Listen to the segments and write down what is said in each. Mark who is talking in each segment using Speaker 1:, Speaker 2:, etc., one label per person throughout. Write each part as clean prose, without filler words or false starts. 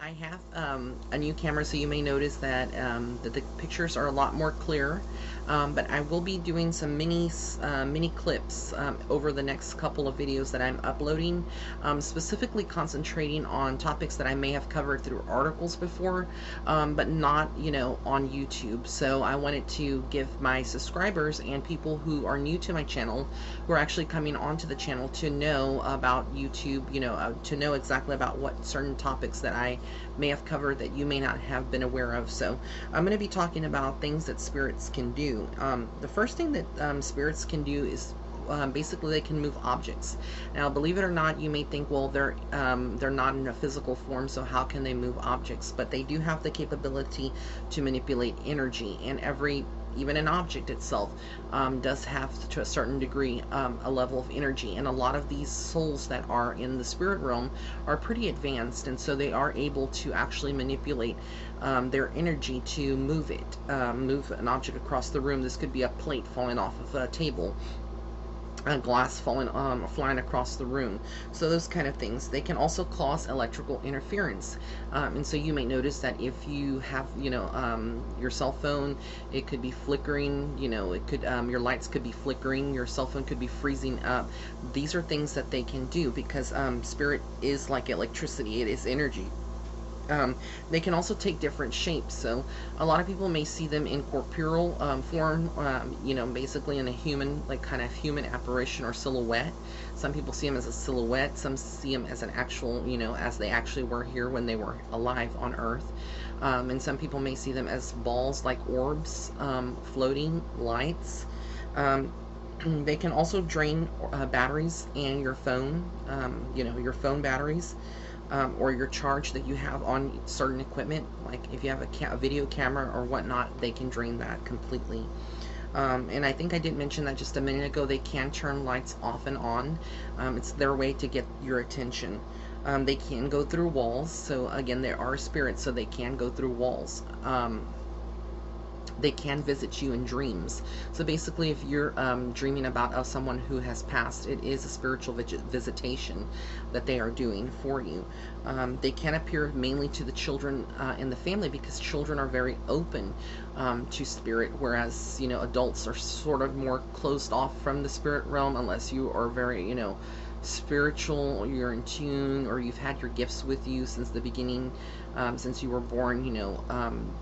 Speaker 1: I have a new camera, so you may notice that the pictures are a lot more clear. But I will be doing some mini clips over the next couple of videos that I'm uploading, specifically concentrating on topics that I may have covered through articles before, but not, on YouTube. So I wanted to give my subscribers and people who are new to my channel, who are actually coming onto the channel, to know about YouTube, to know exactly about what certain topics that I may have covered that you may not have been aware of. So I'm going to be talking about things that spirits can do. The first thing that spirits can do is basically they can move objects. Now, believe it or not, you may think, well, they're not in a physical form, so how can they move objects? But they do have the capability to manipulate energy, and even an object itself does have, to a certain degree, a level of energy. And a lot of these souls that are in the spirit realm are pretty advanced, and so they are able to actually manipulate their energy to move move an object across the room. This could be a plate falling off of a table, a glass flying across the room. So those kind of things. They can also cause electrical interference, and so you may notice that if you have, your cell phone, it could be flickering. It could, your lights could be flickering, your cell phone could be freezing up. These are things that they can do because spirit is like electricity. It is energy. They can also take different shapes. So a lot of people may see them in corporeal form, basically in a human, like kind of human apparition or silhouette. Some people see them as a silhouette. Some see them as an actual, as they actually were here when they were alive on Earth. And some people may see them as balls, like orbs, floating lights. They can also drain batteries and your phone, your phone batteries, or your charge that you have on certain equipment. Like if you have a video camera or whatnot, they can drain that completely. And I think I did mention that just a minute ago. They can turn lights off and on. It's their way to get your attention. They can go through walls. So again, there are spirits, so they can go through walls. They can visit you in dreams. So basically, if you're dreaming about someone who has passed, it is a spiritual visitation that they are doing for you. They can appear mainly to the children in the family, because children are very open to spirit, whereas adults are sort of more closed off from the spirit realm, unless you are very spiritual, you're in tune, or you've had your gifts with you since the beginning, since you were born.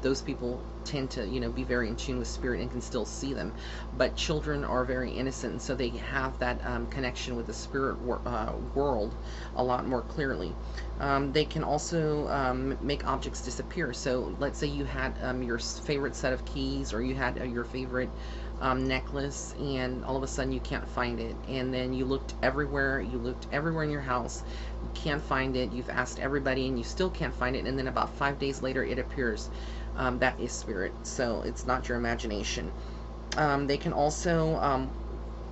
Speaker 1: Those people tend to be very in tune with spirit and can still see them. But children are very innocent, and so they have that connection with the spirit world a lot more clearly. They can also make objects disappear. So let's say you had your favorite set of keys, or you had your favorite necklace, and all of a sudden you can't find it, and then you looked everywhere in your house, you can't find it, you've asked everybody, and you still can't find it, and then about 5 days later it appears. That is spirit, so it's not your imagination. They can also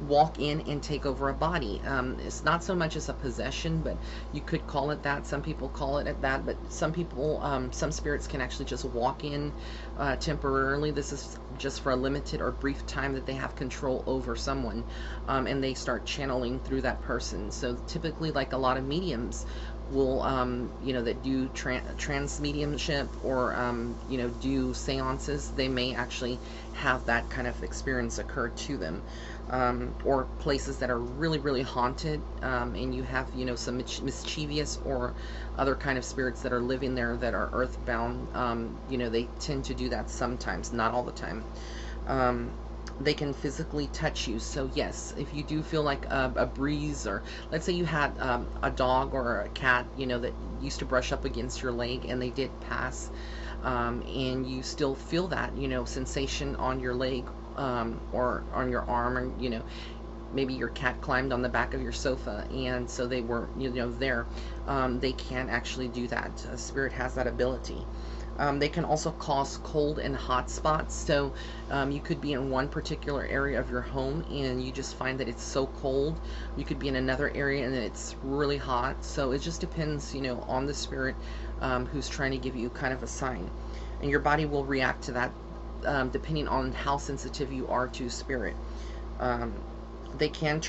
Speaker 1: walk in and take over a body. It's not so much as a possession, but you could call it that. Some people call it that, but some people, some spirits can actually just walk in temporarily. This is just for a limited or brief time that they have control over someone, and they start channeling through that person. So typically, like a lot of mediums will that do trans mediumship, or do seances, they may actually have that kind of experience occur to them. Or places that are really, really haunted, and you have some mischievous or other kind of spirits that are living there that are earthbound. They tend to do that sometimes, not all the time. They can physically touch you. So yes, if you do feel like a breeze, or let's say you had a dog or a cat that used to brush up against your leg, and they did pass, and you still feel that sensation on your leg, or on your arm, or maybe your cat climbed on the back of your sofa, and so they were there. They can actually do that. Spirit has that ability. They can also cause cold and hot spots. So you could be in one particular area of your home, and you just find that it's so cold. You could be in another area and then it's really hot. So it just depends on the spirit who's trying to give you kind of a sign, and your body will react to that depending on how sensitive you are to spirit. They can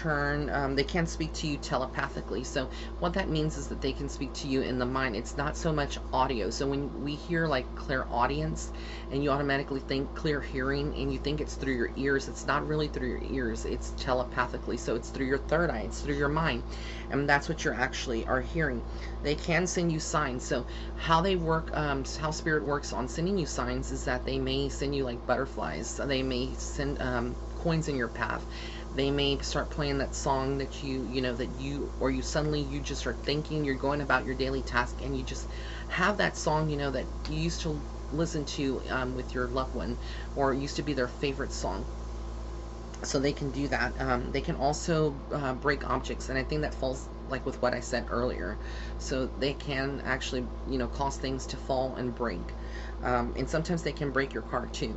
Speaker 1: they can speak to you telepathically. So what that means is that they can speak to you in the mind. It's not so much audio. So when we hear like clairaudience, and you automatically think clear hearing, and you think it's through your ears, it's not really through your ears. It's telepathically. So it's through your third eye. It's through your mind, and that's what you're actually are hearing. They can send you signs. So how they work, how spirit works on sending you signs is that they may send you like butterflies. So they may send coins in your path. They may start playing that song that you know, that you suddenly you just are thinking, you're going about your daily task, and you just have that song, you know, that you used to listen to with your loved one, or used to be their favorite song. So they can do that. They can also break objects, and I think that falls like with what I said earlier. So they can actually, you know, cause things to fall and break, and sometimes they can break your car too.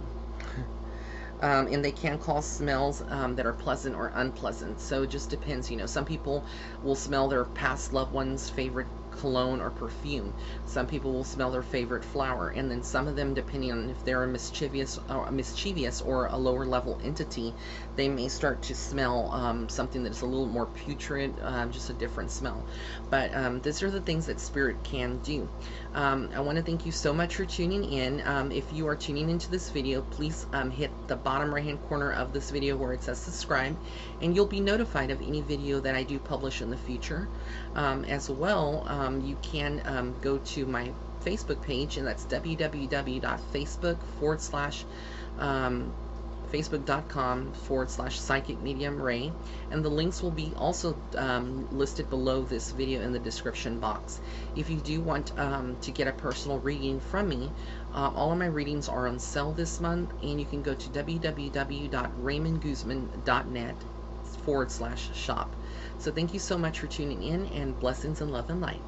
Speaker 1: And they can cause smells that are pleasant or unpleasant. So it just depends. You know, some people will smell their past loved one's favorite cologne or perfume. Some people will smell their favorite flower, and then some of them, depending on if they're a mischievous or a lower level entity, they may start to smell something that's a little more putrid, just a different smell. But these are the things that spirit can do. I want to thank you so much for tuning in. If you are tuning into this video, please hit the bottom right hand corner of this video where it says subscribe, and you'll be notified of any video that I do publish in the future. As well, you can go to my Facebook page, and that's www.facebook.com/psychic medium Ray, and the links will be also listed below this video in the description box. If you do want to get a personal reading from me, all of my readings are on sale this month, and you can go to www.raymondguzman.net/shop. So thank you so much for tuning in, and blessings and love and light.